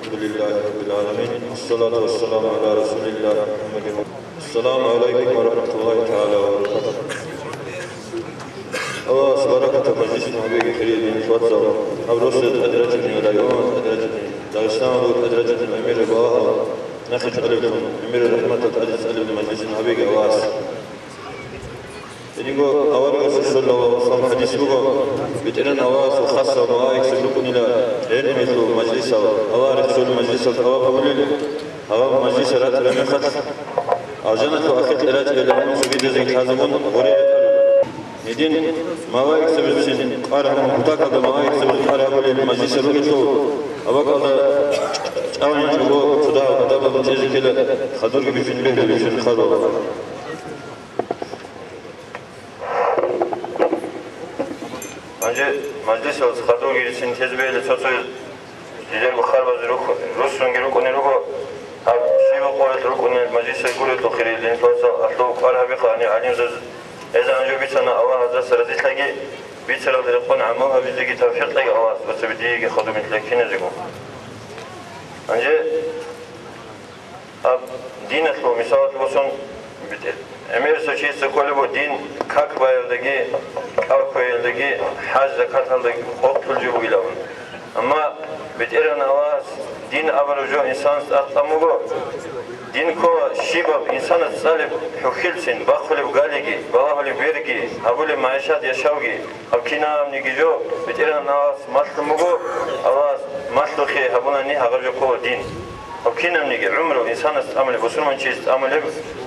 الحمد لله رب العالمين والصلاة والسلام على رسول الله محمد. السلام عليكم ورحمة الله تعالى وبركاته. الله سبارك مجلس نبي كريم توزع أبرز أدرجني اليوم أدرجني داغستان أدرجني الأمير باها نخج ألف أمير رحمة العزيز ألف مجلس نبي أواس. يقول أول رسول الله صلى الله عليه وسلم بترن أواس وخاصة معاك سلوكون إلى علم مثل مجلس أوار رسول مجلس الثواب أولي أوار مجلس رات رمخت أرجنة وأخذ إلى إلى سبيل زي حازمون غريب يدين معاك سبيل قارهم متاكد معاك سبيل قارهم المجلس الرجل أبغى أول يجوا صدا أدب بتجي كده خدور بيفين به بيفين خدور مجلس الخدور يرسل تزبيل تصل جدار بخار بزروق روسون جروق ونروق هاب شيء بقولة روق ون المجلس يقول تخير لين توصل أطلق قارها بخاني عليهم زز إذا أنجو بيتنا أواه هذا سرزي تلاقي بيتنا درقون عموها بيزيج توفيق تلاقي أواه بس بديك خدوا مثل كين زيقون أنجي هاب دين أطلق مثال بوسون بتل أمير سوشي سكول بو دين كاك بايردگی كاك بايردگی حج زكاة هالدگی خوب تلجو بيلاون أما بتيرن أواز دين أبرجو إنسان أطموغو دين كو شيباب إنسان تصالب حكيلسين باخولي بغاليجي باخولي بيرجي هبولي معيشات يشاوجي أبكينا منيجيجو بتيرن أواز مطلموغو أواز مطلخي هبونا ني هغرجو كو دين أبكينا منيجي عمره إنسان استعمل بسرعة من شيء استعمل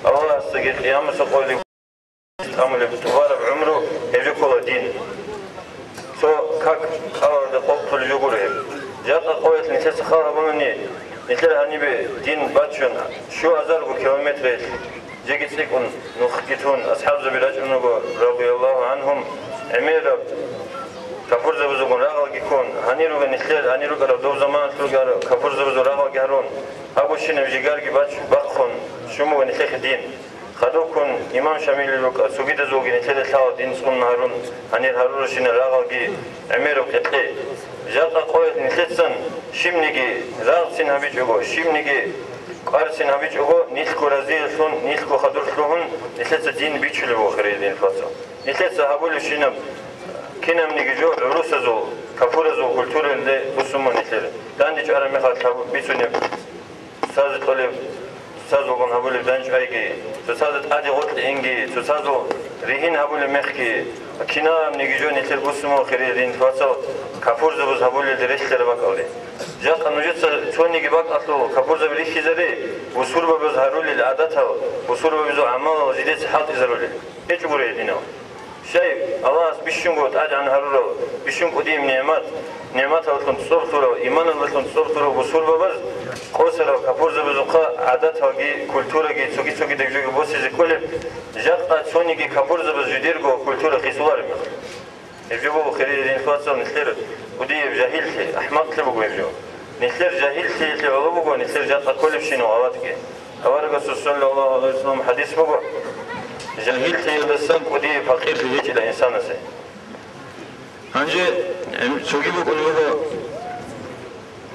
الله استجد قيامة سقولي استعمل بتوارب عمره يجو كل دين سو كاك خاور دقوق كل جبره جاء قوية نسيت خاور بمني نسيت هني بدين باتشون شو أزار بكيلومتر جيت سيكون نخكتون أصحاب زبيراج رضي الله عنهم أمير كفر زبزون راغل يكون هنيرو نسيت هنيرو كرب دو زمان تلقى كفر زبزون راغل يهرون أبو شين بجيجار جباتش بخون شمو نسيت دين خدوكن إمام شامل لوك سوبيد زوجي نسيت ثلاث دين سكون هارون هنير هارون شين راغل جي أميرو كتلي جاء قوية نسيت سن شمنيجي راغ سين هبيجو شمنيجي قار سين هبيجو نيسكو رزيل سون نيسكو خدور سلوهن نسيت دين بيشلو بخيرين فاصل نسيت هبول شينب كنا منيجو روس زو كفور زو كولتور اللي بسمون نسيت داندي جو أرمي خاطر بيسوني ساز طلب سازو كون هبول دانش أيجي سازت عادي قتل إنجي سازو ريهين هبول مخكي كنا منيجو نسيت بسمو خيرين فاصل كفور زبز هبول الدرس لرباكولي جاء قنوجت ثوني جباك أصله كفور زبريش زري وصور ببز هرول العادتها وصور ببزو عمال وزيدت حاط زرولي إيش بوري دينه شيء الله بيشونغو تعد عن هرولو بيشونغو ديم نعمات هلكن تصبتورو إيمان هلكن تصبتورو وصور ببز قوسرو كفور زبزوقا عادتها جي كولتورا جي سوكي دجوجي بوسي زكول جاء ثوني جي كفور زبز جديرجو كولتورا خيسوار مخ يجيبوا خيرين فاصل نسير ودي بجاهلتي أحمق تبغوا يجوا نسير جاهلتي تبغوا نسير جات كل بشينو عواتك أورق صلى الله عليه وسلم حديث بقى جاهلتي للسنك ودي فقير بيجي الإنسان سه هنجي شو يجيبوا كلهم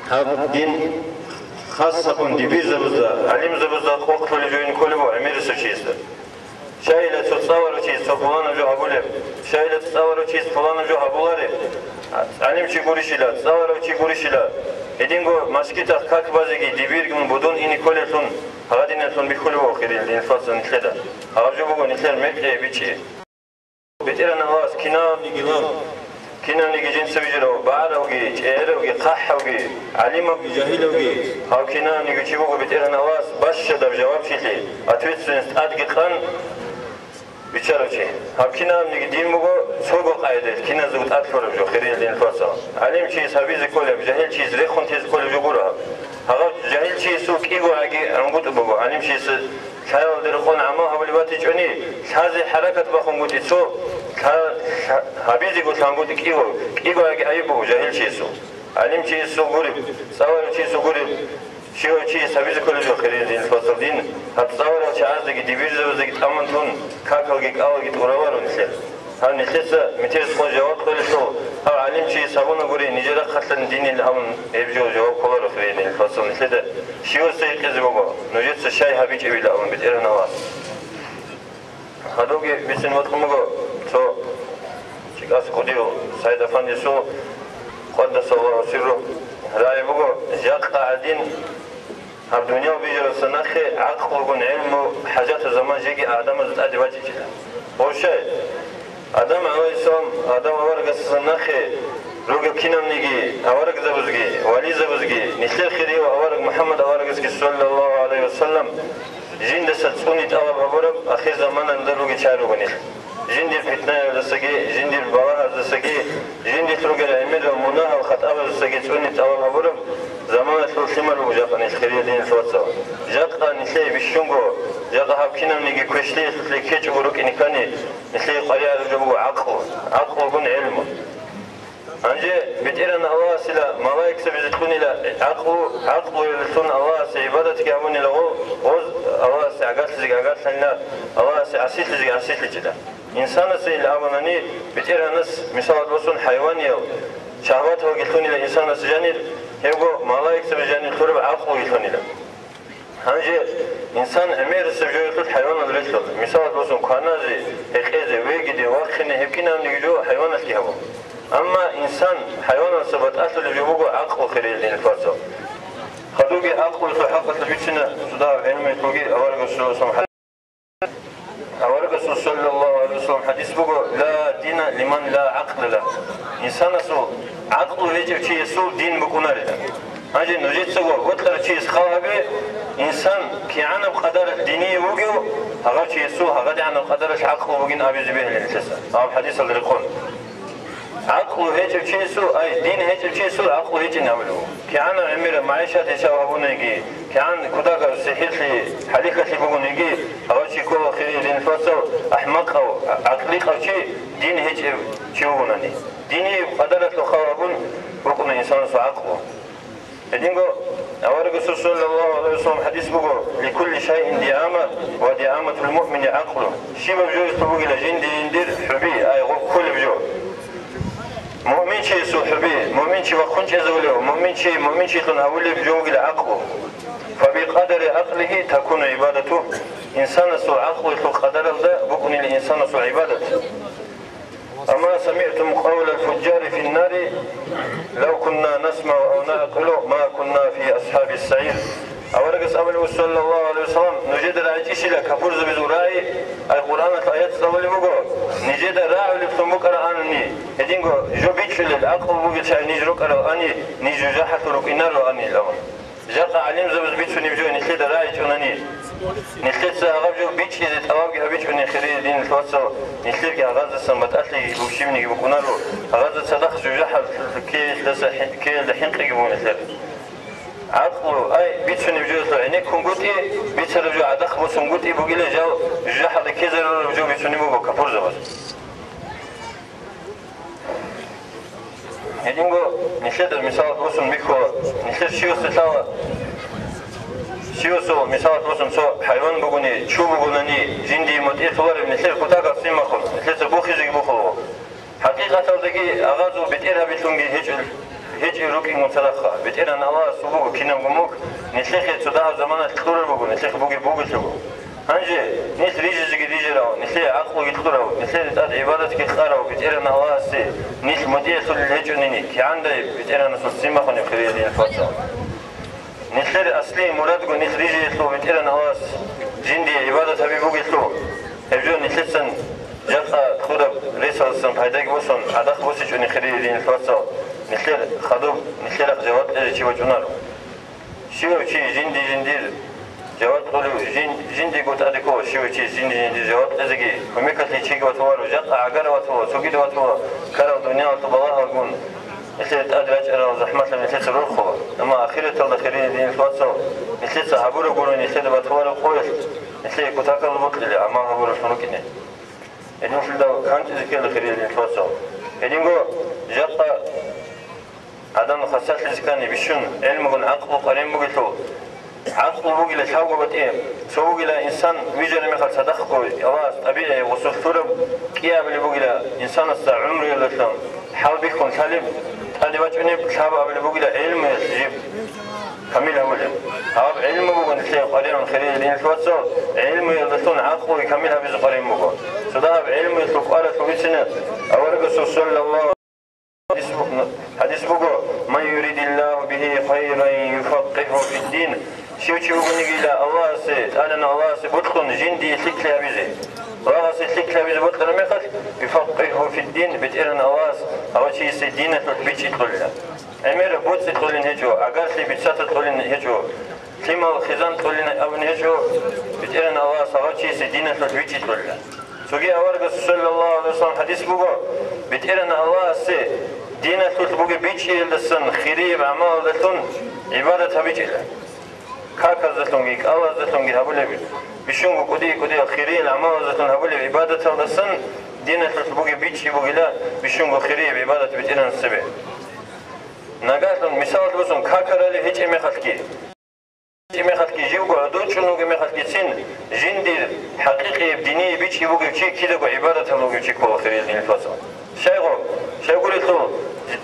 هذا دين خاصة كون دبير زبزة علم زبزة وقت اللي جوين كلهم أمير سوشيسه شايلة تتصور شيء فلان جو هبوله شايلة تتصور شيء فلان جو هبولاره علم شيء قريشلا تصور شيء قريشلا إدينغو ماسكيتا كاك بازيجي دبيركم بدون إني كلتون هادينتون بكله وخيرين لإنفاس نخدا أرجو بقول نخير مكة بيجي بتيرنا واس كنا نيجي جنس بيجرو بعروجي شعروجي قحوجي علموجي جاهلوجي أو كنا نيجي شبوه بتيرنا واس باش ده بجواب شيء أتويتسن أدقيقان بيشاركي هاب كنا نيجي دين مغو سوغو قاعدة كنا زود أكثر بجو خيرين للفاسا علم شيء سبيز كله بجاهل شيء ريخون تيز كله بجورها هذا جاهل شيء سوق إيجو عجي عنقود بجو علم شيء خيال درخون عماه بالبات جوني هذه حركة بخون قد يسوع هابيزي قلت عنقود إيجو عجي أيبو جاهل شيء سو علم شيء سو غريب سوار شيء سو غريب شيء سبيز كله بجو خيرين للفاسا دين هتصور شيء عزك دبيز وزك تمنتون كاكل جيك أول جيت أوروار ونسير هل نسيت متيس خون جواب كله أو علم شيء سبونا قولي نجرا خلنا دين الأمن يبجو جواب كلار خيرين الفصل مثل شيء سيقز بقى نجت الشاي هبيج أبي الأمن بتيرنا واس هذوك بيسن وقت مقا تو شكاس قديو سيد أفندي سو قدس الله سره رأي بقى جاك قاعدين الدنيا بيجر سنخ عقل وجن علم حاجات الزمان جيجي آدم زد أدواجي كده هو شيء آدم عليه السلام آدم أورق السنخ روج كينام نيجي أورق زبزجي ولي زبزجي نخير خيري وأورق محمد أورق صلى الله عليه وسلم جين دست سوني تأوى بقولك آخر زمان أندر روج شارو بنيخ جين دي فتنة دستجي جين دي البلاء دستجي جين دي تروج العمل ومناها وخطأ دستجي سوني تأوى بقولك زمان الثمر وجاقني الخيرية دين الفوتسا جاقا نسلي بالشنغو جاقا هابكينا نيجي كوشلي نسلي كيتش بروك إنكاني نسلي قرية رجبو عقل بن علم أنجي بتيرنا الله سلا ملاك سبزتكوني لا عقل يلتون الله سعبادتك أموني لغو وز الله سعقات لنا الله سعسيت لجدا إنسان سيل أمانني بتيرنا ناس مثال بسون حيواني شهواته قلتوني لإنسان سجاني هيبقى ملاك سبجاني خرب عقل يلتوني لا هنجي إنسان أمير سبجاني خرب حيوان الرجل مثال بسون كانازي هيخيزي ويجدي واخني هبكينا نيجو حيوانات كيهبو أما إنسان حيوان سبت أصل اللي بيبقى عقل خير لين الفرصة خدوجي عقل في حق البيتنا صدار علمي توجي أورق السلام أورق صلى الله عليه وسلم حديث بقى لا دين لمن لا عقل له إنسان سو عقل يجب شيء سو دين بكونا له هذي نجيت سوا وتر شيء خاوبه إنسان كيعنا بقدر الديني وجو هذا شيء سو هذا عنا بقدر العقل وجين أبي زبيه للتسا أو حديث اللي يقول عقل هيك شيء سو أي دين هيك شيء سو عقل هيك نعمله كأنا عمير معيشة تشاوبون يجي كأن كذا سهل لي حديقة اللي بقول يجي أو شيء كله خير دين فصل أحمق أو عقلي أو شيء دين هيك شيء بقولني ديني قدرت له خوابون بقول إنسان سو عقله إدينغو أورق صلى الله عليه وسلم حديث بقول لكل شيء دعامة ودعامة المؤمن عقله شيء بجوز تبغى لجين دير حبي أي كل بجوز مؤمن شيء سحبي مؤمن شيء وخنش زوله مؤمن شيء تنهول بجوج العقل فبقدر عقله تكون عبادته إنسان سو عقله قدر ذا بكون الإنسان سو عبادته أما سمعتم قول الفجار في النار لو كنا نسمع أو نعقل ما كنا في أصحاب السعير أورقس أول صلى الله عليه وسلم نجد راجيش لك كفرز بزوراي القرآن الآيات سوالي بقول نجد راعي لفتمك رأني هدينغو جو بيتش للعقل بقول شاي نجرو كرأني نجو جاحة ركنا رأني لهم جاق علم زبز بيتش نبجو نخلد راعي جوناني نخلد سأغبجو بيتش إذا تأوابي هبيتش ونخلي دين الفواتسو نخلد كأغاز السنبت أتلي بوشيبني بقنالو أغاز الصدق جو جاحة كي لحنق يبون نخلد عقل أي بيتشني بجوز يعني كونغوتي بيتشني بجو عدخ بسونغوتي بقيله جاو جاحد كيزر بجو بيتشني بجو كفور زبز هدينغو نشد المثال بوسن بيكو نشد شيوسو مثال بوسن سو حيوان بقولني شو بقولني جندي مدير ثوار نشد كتاك سيما خل نشد بوخي زي بوخلو حقيقة تلقي أغازو بتيرها بتلونجي هيج روكي متلقى بتير أن الله سبوق كنا جموك نسلخ تداه زمان تخطر بقول نسلخ بوقي شو هنجي نسل ريجي راو نسل عقل يخطره نسل تاد عبادتك يخطره بتير أن الله سي نسل مدير سل الهجوني كي عنده بتير أن سلسمة خن خير دين الفترة نسل أصلي مراد جو نسل ريجي يخطو بتير أن الله جندي عبادة هبي بوقي يخطو هبجو نسل سن جاء خدب رئيس السن فايدك بوسن عدخ بوسش وني خير دين الفترة نخير خدوم نخير جواد شيء وجنارو شيء جندي جواد قولوا جندي قلت أديكو شيء جندي جواد أزجي ومكتلي شيء وتوارو جق عقار وتوار سوقي وتوار كرا الدنيا وتبلاها وقول نخير أدرج أنا وزحمة لما نخير روخو أما أخيرا تلا خيرين دين الفاتسو نخير صحابورو قولوا نخير وتوارو قويس نخير كتاكل البطل اللي عماه قولوا شنو كني إنه في الدو كانت ذكر خيرين دين الفاتسو إنه جق عدم خاصة الإسكاني بشون علمهم عقب قريم بقولوا عقل بوجي لشاو بتيه سووا إلى إنسان ويجري مخل صدقه الله طبيعي وصل ثرب كياب اللي بوجي إنسان الساعة عمره يلا شلون حال بيكون سالم هذا وجهني شاب اللي بوجي علم يجيب كمل أوله هذا علم بوجي نسيه قرينا خيرين لين توصل علم يلدسون عقله يكملها بزقرين بوجي صدق علم يسلك أرى سويسنا أورق صلى الله حديث بوجي من يريد الله به خيرا يفقهه في الدين شو بنيجي لا الله سيد أنا الله سيد بدخل جندي سكلي أبيزي الله سيد سكلي أبيزي بدخل مخل يفقهه في الدين بتقرن الله أول شيء سيدينه تبيتشي تقولنا أمير بوت تقولين هجو أجر سي بتشات تقولين هجو كلمة الخزان تقولين أبن هجو بتقرن الله أول شيء سيدينه تبيتشي تقولنا سوقي أورج صلى الله عليه وسلم حديث بوجو بتقرن الله سيد دينه تبوجي بيتشي للسن خيري بعمل للسن عبادة بيتشي كاكا زتونجيك الله زتونجي هبولي بيشونغو كودي خيري العمال زتون هبولي عبادة هذا السن دينة تبوغي بيتشي بوغي لا بيشونغو خيري عبادة بيتيران السبع ناقاتن مثال تبصون كاكا رالي هيج امي خلقي جيوغو عدود شنوغي امي خلقي سن جندي حقيقي بديني بيتشي بوغي وشي كيدوغو عبادة هبوغي وشي كو خيري الدين الفاسو شايغو لتو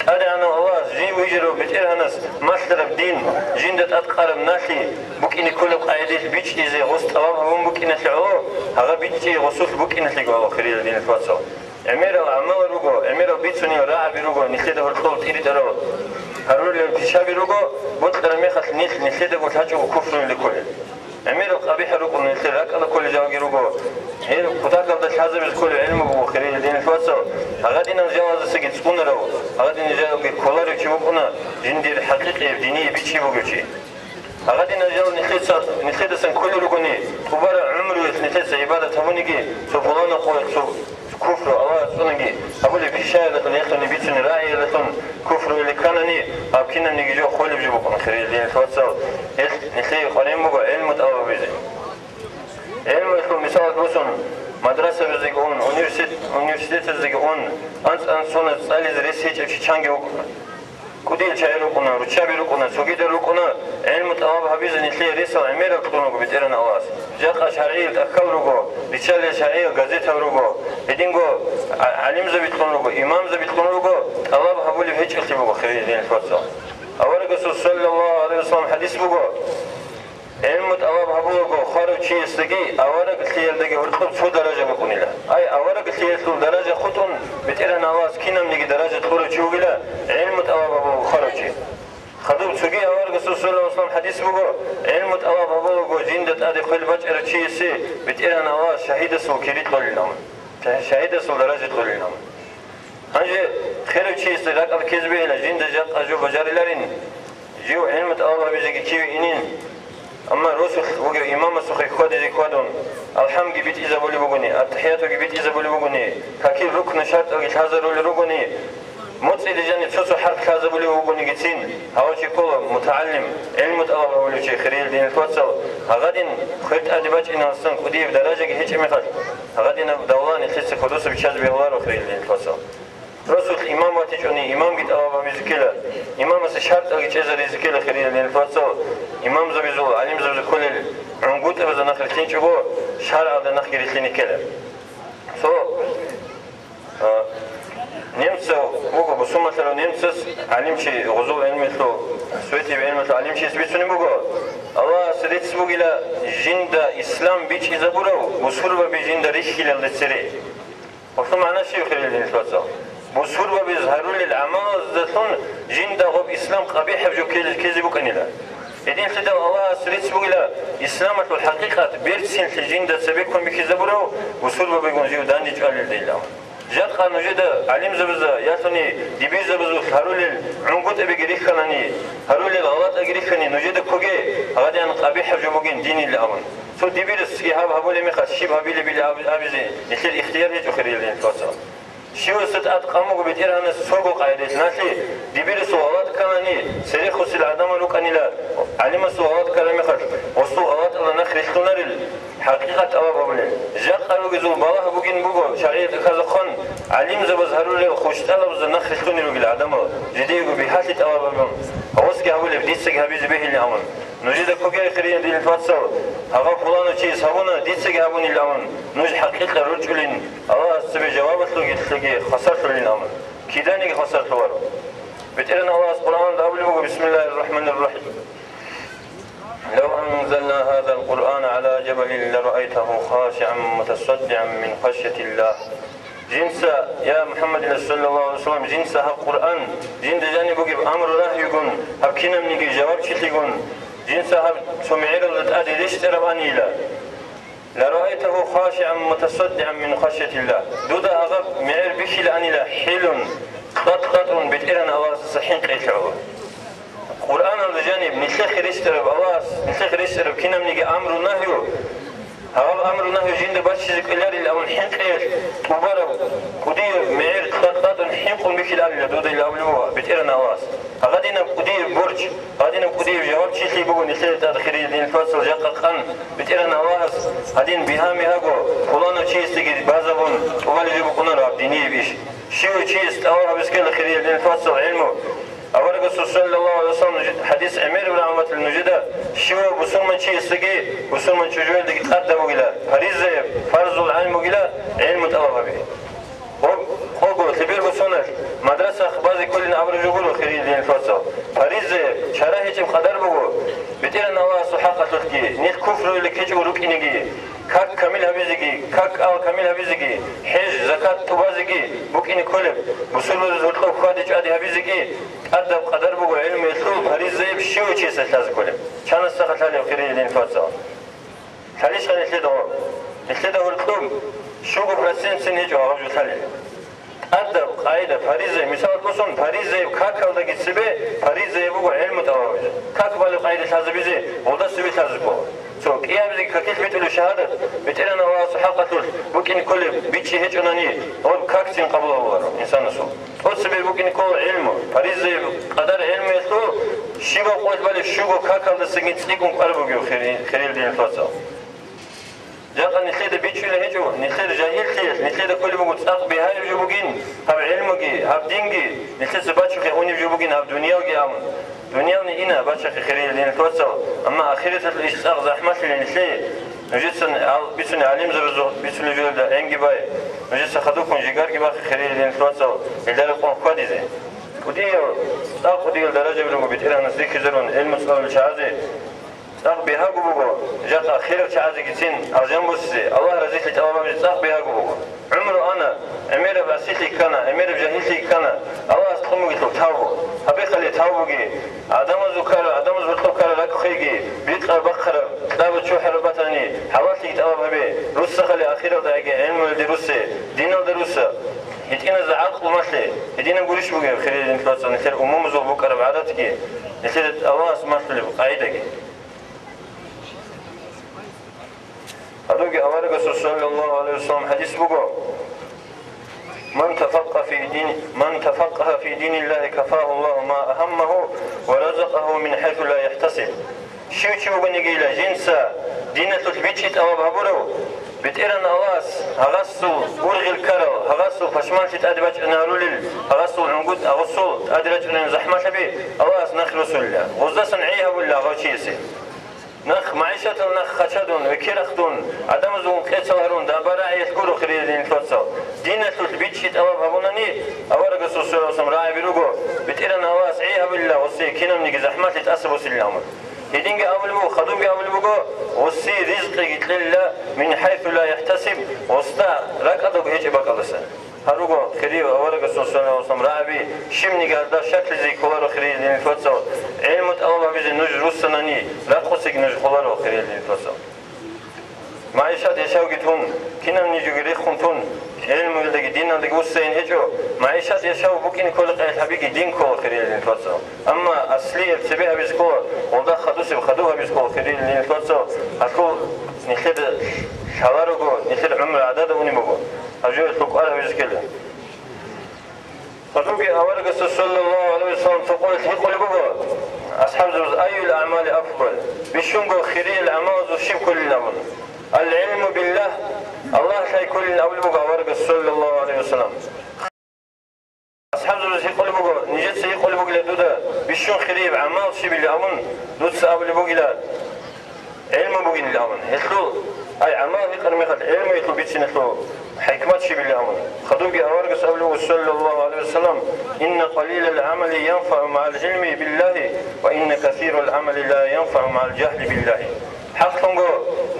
أنا الله جي ويجرو بتير هناس مثل بدين جندة أتقارب ناسي بوكيني كل قاعدة بيتش إذا غصت أوام بوكيني سعو هذا بيتشي غصوص بوكيني سعو خير الدين الفاسو أمير العمال روجو أمير بيتسوني راعي روجو نخيده الخلط تيري ترى هرول الكشاب روجو بطل رميخة نخيده قلت هجو كفر لكل أمير القبيح روجو نخيده أكل كل جاوجي روجو هي كتاك بدأ حازم كل علم وخير الدين الفاسو هغادينا نجاوز سجد سكون رو هغادينا نجاوز كولار يشوفونا جندير حقيقي ديني بيتشي بوجي هغادينا نجاوز نخيد سن كل ركني كبار عمره نخيد عبادة همونيجي سبحان الله كفر الله سنجي أقول في شيء لكن يخلني بيتني راعي لكن كفر اللي كانني أبكينا نيجي جو خالي بجيبكم خير الدين الفاسو نخيد خالين بقى علم تأوى بيزي علم يكون مثال بوسون مدرسة بزيجون universitet بزيجون أنت سونا سالي زريس هيك أشي شانجي وكنا كوديل شايرو كنا رتشابيرو كنا سوكيدرو كنا علم تأواب حبيز نخلي ريسا عميرة كتونو بيتيرن أواس جاق شرعي تأكلرو رجال شرعي غازيت هروغو هدينغو علم زبيت كونو إمام زبيت كونو الله حبولي هيك اختبو خير الدين الفاسو أورك صلى الله عليه وسلم حديث بوغو علم تأواب هبوغو خارج شيء استجي أورك الخيال دقي هرخب شو درجة بكوني له أي أورك الخيال شو درجة خطون بتيرن أواز كينام نيجي درجة خروج شو بلا علم تأواب هبوغو خارج شيء خدوم سوقي أورك صلى الله عليه وسلم حديث بوغو علم تأواب هبوغو جندة أدي خل بجر شيء سي بتيرن أواز شهيد سو كريت قليلهم شهيد سو درجة قليلهم هنجي خير شيء استلاك الكذبة إلى جندة جات أجو بجارلارين جيو علم تأواب بيجي كيو إنين أما رسول وجه إمام سخي خود ذكرهم الحمد بيت إذا بولي بغني التحيات بيت إذا بولي بغني كاكي ركن شرط أو يحذر ولا رغني موت إذا جاني تسوس حرف كذا بولي بغني جتين هوا شيء كله متعلم علم الله ولا شيء خير الدين الفاصل هغادين خيرت أدبات إن أصلا كودي بدرجة هيك مثل هغادين دولان يخلص خدوس بشاز بيوار وخير الدين الفاصل رسول الإمام واتجوني إمام قد أوابا مزكلا إمام سشرط أو يتجزر يزكلا خير الدين الفاصل إمام زبيزو علم زبيزو كل عنقود أبدا نخل تين شبو شهر أبدا نخل يرسلني كلا نمسا بوغو بسوم مثلا نمسس علم شيء غزو علم مثلو سويتي بعلم مثلو علم شيء سبيتسوني بوغو الله سريت سبوغ إلى جند إسلام بيش إذا برو بسربة بجند ريشكي للسري وفي معنى شيء خير الدين الفاصل بسربة بيظهروا للأعمال ذاتون جند غب إسلام قبيح بجو كذبوك أنيلا إذن سيدا الله سريت سبوغ إلى إسلامة الحقيقة بيرسين لجند سبيكم بكذبرو بسربة بيقون جيو داني جوال للدين جات قانو جدا علم زبزا ياتوني دبي زبزو هرول عنقود أبيجريخ خناني هرول الغلط أجريخني نجد كوجي هذا أنا قبيح بجوبين ديني الأمن سو دبيرس يهاب هبولي مخ شيب هبيلي بيلي أبيزي مثل الاختيار هيك خير لين توصل شو ستأت قاموا بيتير أنا سوق قاعدة ناسي دبيرس غلط كانني سريخ وسيل عدم لو كان لا علم سوالات كلام خد وسوالات الله نخرجتنا حقيقة أبا بقولي جاء قالوا جزول بالله بوجين بوجو شريعة كذا خن علم زبزهروا له خوش طلب زنخ خلتوني رجل عدمه جديه بحالة أبا بقول هوس كي هقول ديتسك هبيز به اللي أمن نجد كوكي خيرين دين الفاتسة هغا فلان شيء هبونا ديتسك هبوني اللي أمن نج حقيقة رجلين الله سبي جوابت له قلت خسرت لين أمن كيداني خسرت ورا بتقرن الله القرآن ده بسم الله الرحمن الرحيم لو أنزلنا هذا القرآن على جبل لرأيته خاشعا متصدعا من خشية الله جنسا يا محمد صلى الله عليه وسلم جنسا هب قرآن جند جاني بقي أمر نهي يقول هب كنا مني جواب شتي يقول جنسا هب سمعير الأدي ليش ترباني لا لرأيته خاشعا متصدعا من خشية الله دودا هغب معير بشي لأني لا حيل قط بتقرن أواس صحين قيشعوه قرآن الجانب نتلخر يشترب أواس نتلخر يشترب كنا مني أمر نهي هذا أمر نهي جند باشيك إلاري الأول حنق إيش وبرو كدير معير قط حنق بشي لأني دودا الأولوة بتقرن أواس هادينا كدير برج هادينا كدير جواب شيء بقول نسيت تدخلي دين الفصل جاق قن بتقرن أواس هادين بهامي هاجو فلان شيء استجد بعضهم وما يجيبوا كنا راب ديني بيش شيء شيء أول بسكيل خير دين الفصل علمه أول الرسول صلى الله عليه وسلم حديث أمير بن عمة النجدة شو بسون من شيء استجي بسون من شجوع اللي قدم وقلا فريزة فرض العلم وقلا علم تأوه به هو تبير بسونر مدرسة خبازي كل أمر جوجل خير دين الفصل فريزة شرائح كم قدر بقول بتير الله سحقة تلقي نيت كفر اللي كيجي وروك إنجي كاك كامل هبيزكي كاك أو كامل هبيزكي حج زكاة تبازكي بوك إن كلب بسول زوجته خادج أدي هبيزكي أدب قدر بقول علم يطلب فريزة بشيء شيء سهل كلب كان السقط عليه خير دين الفصل خليش خلي نتلده الطلب شو قبل سنة جواب جو ثالث أدب قاعدة فريزة مثال بسون فريزة كاك ولا جسبه فريزة بقول علم تواوج كاك بالو قاعدة حزبيزة وده سبي حزبه سو كيا بيجي كاكيت بيتلو شهادة بتقولنا الله سحقة ممكن كل بيتشي هيك أناني أو كاك سين قبل الله إنسان سو أو سبي ممكن يكون علمه فريزة قدر علم يسلو شيء قوت بالي شو كاك ولا سجين تيجون قلبه جو خير دين الفصل جاء نخيد بيتشو لهجو نخيد جاهل خير نخيد كل موجود ساق بهاي الجوبين هب علمجي هب دينجي نخيد باتشو خيوني الجوبين هب دنيا وجي أمن دنيا ونينا باتشو خيرين اللي نتوسع أما آخرة الإشتاق زحمة اللي نخيد نجد بيتشو نعلم زبزو بيتشو نجود إنجي باي نجد سخدوكم جيجار جبا خيرين اللي نتوسع اللي لقون قادي زين وديو ساق وديو درجة بلومو بيتيرها نسيك زرون علم صلاب الشعازي ساق بها قبوغو جات آخيرك شعازي كتين أرجان بوسي الله رزيك لتأوام جات ساق بها قبوغو عمره أنا أمير بأسيتي كان أمير بجاهلتي كان الله أسقمو قلتلو تاوبو حبيقة اللي تاوبوغي عدم زوكار لك خيجي بيتقى بقر كتابة شو حربتاني حوالتي تأوام هبي روسا خلي آخيرك دايقي علم الدي روسي دينو دي روسا هدينا زعاق ومثلي هدينا نقولش بوغي خير الانفلاسة نتير أموم زوغ بكر بعدتك نتير الله اسمحلي بقاعدك هذوك أمرك صلى الله عليه وسلم حديث بقول من تفقه في دين الله كفاه الله ما أهمه ورزقه من حيث لا يحتسب شو بنيجي له جنسا دينة تثبيت أو بابورو بتيرن أواس هغسو ورغ الكرو هغسو فشمان تأدبج نارولل هغسو عنقود أغسو أدرج أن زحمة بي أواس نخ رسول الله غزة صنعيها ولا غوشيسي نخ معيشة نخ خشدون وكيرختون عدم زون كيتسوهرون دابرا يذكروا خريدين فتصو دينة تثبيت شيء أواب هبونني أورق السوسيو سمراعي بيروغو بتيرن أواس عيها بالله وصي كينم نيجي زحمة تتأسبوا سلامه يدينجي أولبو خدومي أولبو وصي رزق يتلل من حيث لا يحتسب وستا ركضوا هيك بقلسه هروغو خريو أورق السوسيو سمراعي شمني قال ده شكل زي كولارو خريدين فتصو علمت أواب بيزي نج روسناني رقصك نج كولارو خريدين فتصو معيشات يشاوقتهم كنا نيجي ريخهم تون علم ولدك دين ولدك وسين هجو معيشات يشاو بوكين كل قيل حبيقي دين كول خريل للفصل أما أصلي بسبيها بيسكول وده خدوها بيسكول خريل للفصل هكو نخد شوارقو نخد عمر عدد ونبقو هجو تقوالها بيسكله فدوكي أورق صلى الله عليه وسلم تقول تقول بقو أصحاب زوز أي الأعمال أفضل بيشونقو خريل الأعمال وشيب كل الأمر العلم بالله الله سيكون الأول بقى ورق صلى الله عليه وسلم أصحاب زوج يقول بقى نجد سيقول بقى لدودا بشون خريب عمال شي باللي أمن دوس أبل بوجلا علم بوجلا أمن يطلو أي عمال يقرن مخد علم يطلو بيتشين يطلو حكمت شي باللي أمن خدوجي أورجس أبلو صلى الله عليه وسلم إن قليل العمل ينفع مع العلم بالله وإن كثير العمل لا ينفع مع الجهل بالله حقهم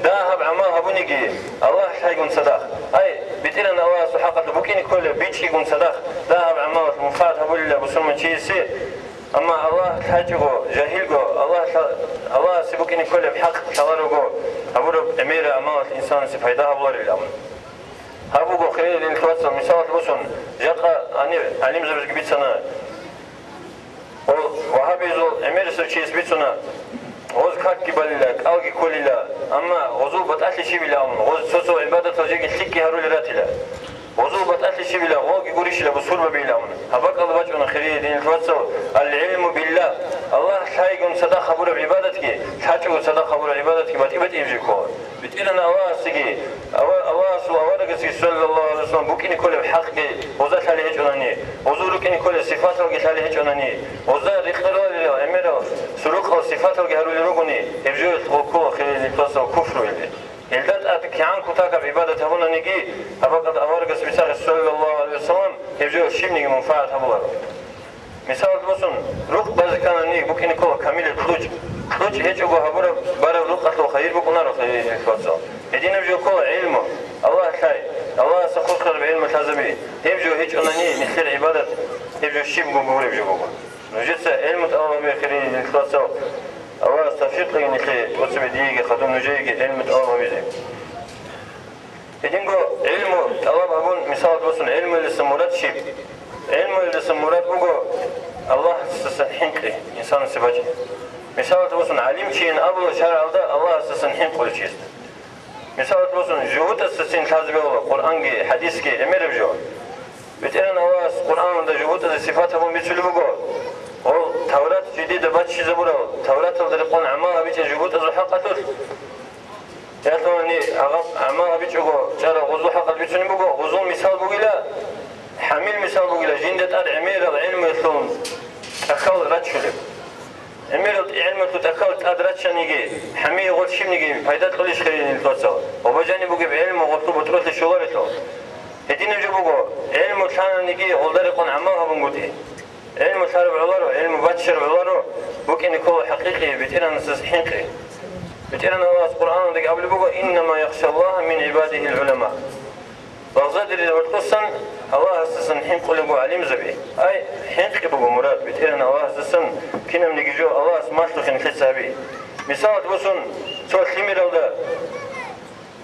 داهب عمال هبونيجي الله حيكون صدق أي بتيرن الله سحقت بوكين كل بيتشي يكون صدق داهب عمال مفاد هبول بسلم شيء أما الله حاجه جاهلجو الله سبوكين كل بحق شغلجو هبورب أمير عمال الإنسان سفيدها هبول الأمر هبوجو خير الكواتس مثال بسون جاء أني علم زبرج بيت سنة وهابيزو أمير سوتشيس بيت سنة غوز كاكي بالله أوجي كل لا أما غزو بتأثر شيء بلا أمن غوز سوسو عبادة تجيك الشكي هرول راتلا غزو بتأثر شيء بلا غوجي قريش لا بسول بلا أمن هبك الله بجونا خير دين الكواتس العلم بالله الله حايقون صدق خبر عبادتك حاجه صدق خبر عبادتك بتبت يمجيكو بتقولنا الله سيجي الله سوارك صلى الله عليه وسلم بوكيني كل بحق وزات عليه جناني وزوركني كل صفات اللي عليه جناني وزار اختراع امير سلوك صفات اللي هرول رغني يجوز وكو خير القصه كفر اللي الدات اتك عن كتاك عباده هنا نجي ابقى اورك صلى الله عليه وسلم يجوز شيء منفعه هبول مثال بسون روح بازكانني بوكيني كو كامل الخروج خروج هيك جو هبره برا روح لو خير بكون رو خير خاصه ادينا بجو كو علم الله خير الله سخر بعلم تازمي يبجو هيك انني نخير عباده يبجو شيء بقول بجو بقول نجد علم الله بخير خاصه الله استفيق لي نخير وسبي ديجي خدم نجيجي علم الله بيجي ادينغو علم الله بقول مثال بسون علم الاستمرار شيء علم الاستمرار بقول الله سسنحنك إنسان سباجي مثال توصل علم شيء أبو شرع الله سسنحنك كل شيء مثال توصل جهود السسين تازبه القرآن كي حديث كي أمير بجو بتأن الله القرآن ده جهود الصفات هم بيشلو بقول أو توراة جديدة باتشي زبورة توراة الدرقون عمالها بيش جهود الحقة يأتوني عمالها بيش بقول جرى غزو حقة بيشني بقول غزو مثال بقوله حميل مثال بقوله جندة أمير العلم يثون أخل راتشلب أمير العلم تتأكل أدراتشان يجي حمي غوت شيم يجي فايدات كلش خيرين الفلوسه وبجاني بقى بعلم وغطوا بتروح للشغل له هدينا بجوا علم كان يجي غدار يكون عمالها بنقولي علم صار بعذره علم باتشر بعذره ممكن يكون حقيقي بتينا نصحيقي بتينا الله القرآن ده قبل بقى إنما يخشى الله من عباده العلماء بغزادر والقصن الله أساسا حين قلبوا عليم زبي أي حين قبوا مراد بتيرنا الله أساسا كنا من يجوا الله اسمعت خن خسابي مثال بسون سوى خمير أو ده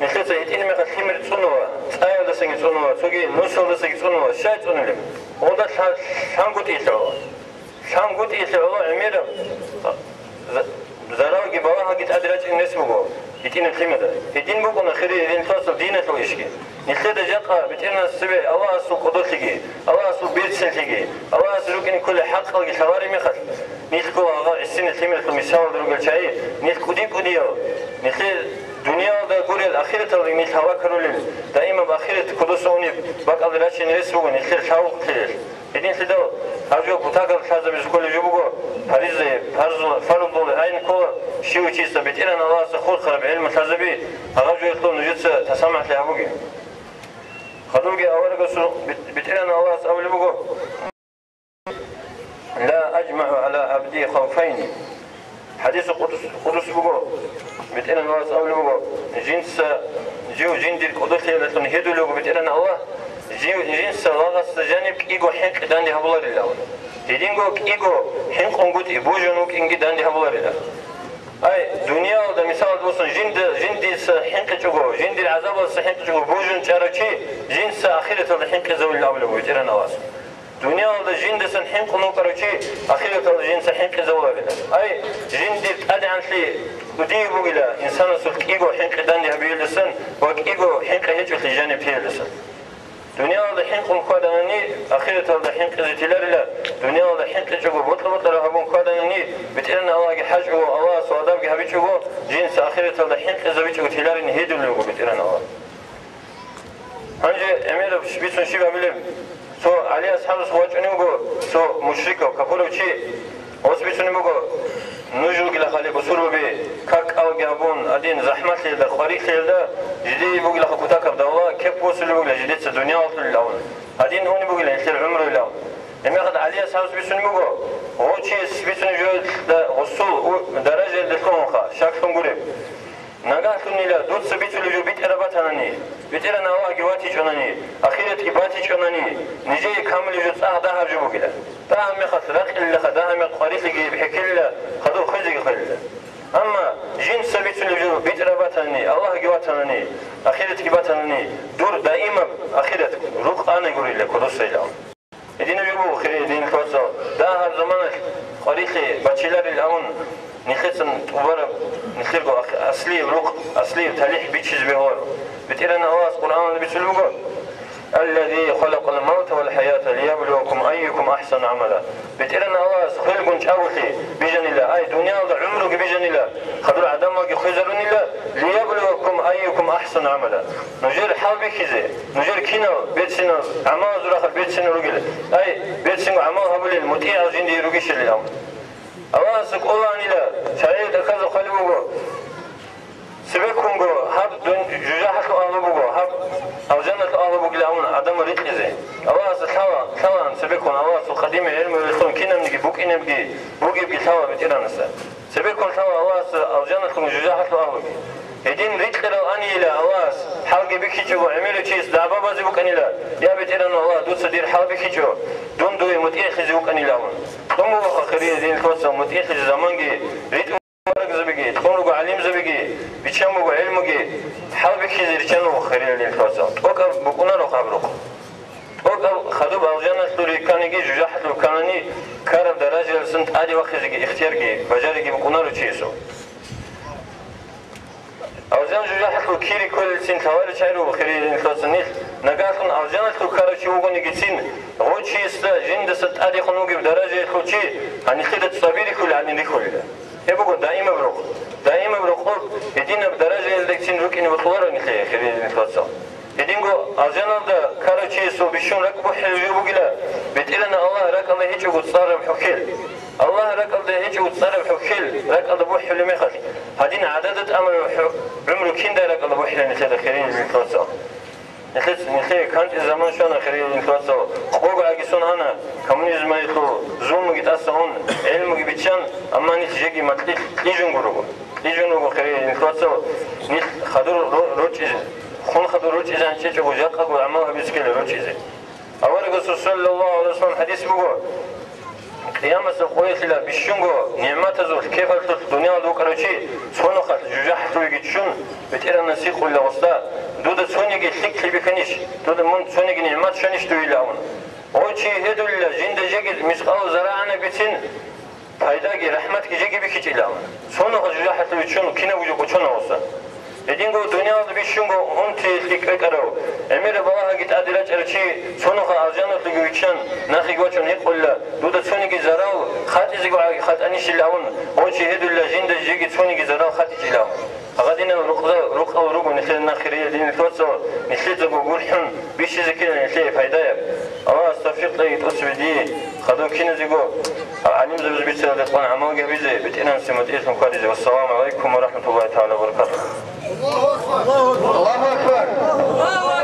مثل يتين ما خمير تصنوا أيوة ده سنج تصنوا سوي نوصل ده سنج تصنوا شاي تصنوا وده شام قط يسوع شام قط يسوع عميرة زراعة جبارها قد أدرج الناس بقوا يتين الخمير يتين بقوا نخير يتين توصل دينه لو يشكي نخير جاقة بتيرنا السبع الله أسوق قدر تجي الله أسوق بيت سن تجي الله أسوق إن كل حق خلق الحواري مخل نيتكو أغا السن الخمير كمساو دروج الشاي نيتكو دي كوديو نخير دنيا ده كوري الأخيرة تلقي نيت هوا كرولين دائما بأخيرة كدوسوني بق أدرج الناس بقوا نخير شاو كتير يدين سدوا أرجو بتاعك الحزب بسكول جوبو هريزة فرض دول أين كل شيء وشيء بتيرنا الله سخور خرب علم الحزبي أرجو يطلب نجد تسمح لأبوجي خدوجي أول قصر بتقولنا الله أول بقول لا أجمع على عبدي خوفين حديث قدس بقول بتقولنا الله أول بقول جنس جو جندي القدس اللي تنهدوا له بتقولنا الله جنس لغة جانب إيجو حنك داني هبلار الله تدينجو إيجو حنك قنقط إبوجنوك إنجي داني هبلار الله أي دنيا ده مثال دوسن جندي سحنك تجو جندي العذاب سحنك تجو بوجن شاركي جنس آخرة الحنك زول الأول بوجرنا نواس دنيا ده جند سحنك نوكركي آخرة الجنس حنك زول الأول أي جندي أدعى لي ودي بقوله إنسان سلك إيجو حنك داني هبيل لسن وك إيجو حنك هيجو في جانب هي لسن دنيا ده حنك مقادنني آخرة ده حنك زتلال لا دنيا ده حنك تجو بطل هبون قادنني بتقولنا الله حج الله صادق هبيتشو جنس آخرة ده حنك زبيتشو تلال نهيد اللي بتقولنا الله هنجي أمير بيتون شيء بعمله سو عليه أصحاب الصوات عنيهم سو مشركة وكفروا شيء Osbituni bugo nujul gila khali busuru be kak al gabon adin zahmat leda kharik leda jidi bugila khuta kab dawa kep posul bugila jidi sa dunya atul lawn adin oni bugila intel umru lawn ema qad aliya saus bisuni bugo ochi bisuni jo da usul daraja de khonqa shakhlun gure نگاهتون نیلا دود سبیت ولی بیت اربات هننی بیت ارن الله جواتی چوننی آخرت کی باتی چوننی نجی کامل جو صح ده هرجو بگیره ده هم خسرت إلا خده هم قریص کی بحکل خدو خزی خل اما جن سبیت ولی بیت اربات هننی الله جوات هننی آخرت کی بات هننی دور دائما آخرت روح آن گوریله کدوس ایلام ایدین جو خیلی دین خواصا ده هر زمان قریص بچیلر الان نخسن وبرا نخلقو أصلي روق أصلي تليح بيتشز بهور بتيرنا أواس قرآن بيتسلوقو الذي خلق الموت والحياة ليبلوكم أيكم أحسن عملا بتيرنا أواس خلقون شاوخي بيجن الله أي دنيا وضع عمرك بيجن الله خدر عدمك خزرون الله ليبلوكم أيكم أحسن عملا نجير حال بكيزي نجير كينا بيت سنو عمال زراخر بيت سنو رجل أي بيت سنو عمال هبل المتيع وزيندي رجيش اليوم الله سكولان إلى شايد كذا خلوه سبكون جو هب جزاحة الله بجو هب أو جنة الله بجلاون عدم ريتزه الله سخوا سبكون الله سخديم العلم والخون كنا نجي بوك إن بوجي بيسوا بتيران السا سبكون سوا الله أو جنة جزاحة الله هدين ريتلو أني إلى الله حلقة بكيجو عملوا شيء دعوة بازي بوك أني لا يا بتيران الله دوس دير حال بكيجو دون دوي متيح خزوك أني لاون ثم آخرين دين الكوسة متيح زمانجي ريت مرق زبقي تخونوا عليم زبقي بيشموا علموا حال بكيز ريشانوا آخرين دين الكوسة توك بكونا رو خبرك توك خدوب أوجانا سوري كانيجي جوجاحة الكانني كارب درجة السنت عادي وخزقي اختيارجي بجارجي بكونا رو تشيسو أوزان جوجاحة الكيري كل سن ثوالي شعروا آخرين دين الكوسة نيل نقاطن أوزانا الكارو شيوغون يجتين غوتشي استا جند ست عادي خنوجي بدرجة خوتشي عن خدت صبيري كل عن كل يبقوا دائما بروق دائما بروق يدينا بدرجة الدكتين ركين بخوار نخلي خيرين نخلصه يدينغو أوزان ده كاروتشي سو بيشون ركبوا حلو بقولا بتقلنا الله رك الله هيك وتصرف حكيل الله رك الله هيك وتصرف حكيل رك الله بوح اللي ما يخلي هدين عدد أمر عمره كين ده رك الله بوح اللي نخلي خيرين نخلصه نخلي كانت الزمان شون آخرين نخلصه قبوق عجسون هنا كمونيزم يخلو زوم جتأسون علم جبتشان أما نتيجة مطلع ليجون غو آخرين نخلصه نخ خدور روتشيز خون خدور روتشيز عن شيء جو جاك أقول عمله بيسكيل روتشيز أول رسول صلى الله عليه وسلم حديث بقول قيامة القوية لا بيشونغو نعمات زول كيف الدنيا دو كروشي سونو خات جوجاح تو يجتشون بتير النسيخ ولا وسطا دود سونيجي ليك اللي بكنيش دود من سونيجي نعمات شنيش تو يلاون اوشي هدو الجند جيجي مسقال زراعنا بتين فايداجي رحمتك جيجي بكيت يلاون سونو جوجاح تو يجتشون كنا وجو كوشنا وسطا يدينغو دنيا دو بيشونغو هونتي ليك اكرو امير بالله جيت ادلاج ارشي سونو خازانو تجويتشان ناخي غوچون يقول دود سونيجي زراو خات زيغو خات انيش لاون اوشي هدو الجند جيجي سونيجي زراو خات يلاون غادينا رقة ورقة نخلي ناخرية دين الكوسة نخلي تقول حن بيش زكينا نخلي فايدة الله استفيق لي تأسف دي خدوا كينا زيقو عليم زبز بيتنا لطوان عمال جبيزي بتئنا نسمت إيسم كاريزي والسلام عليكم ورحمة الله تعالى وبركاته. الله أكبر.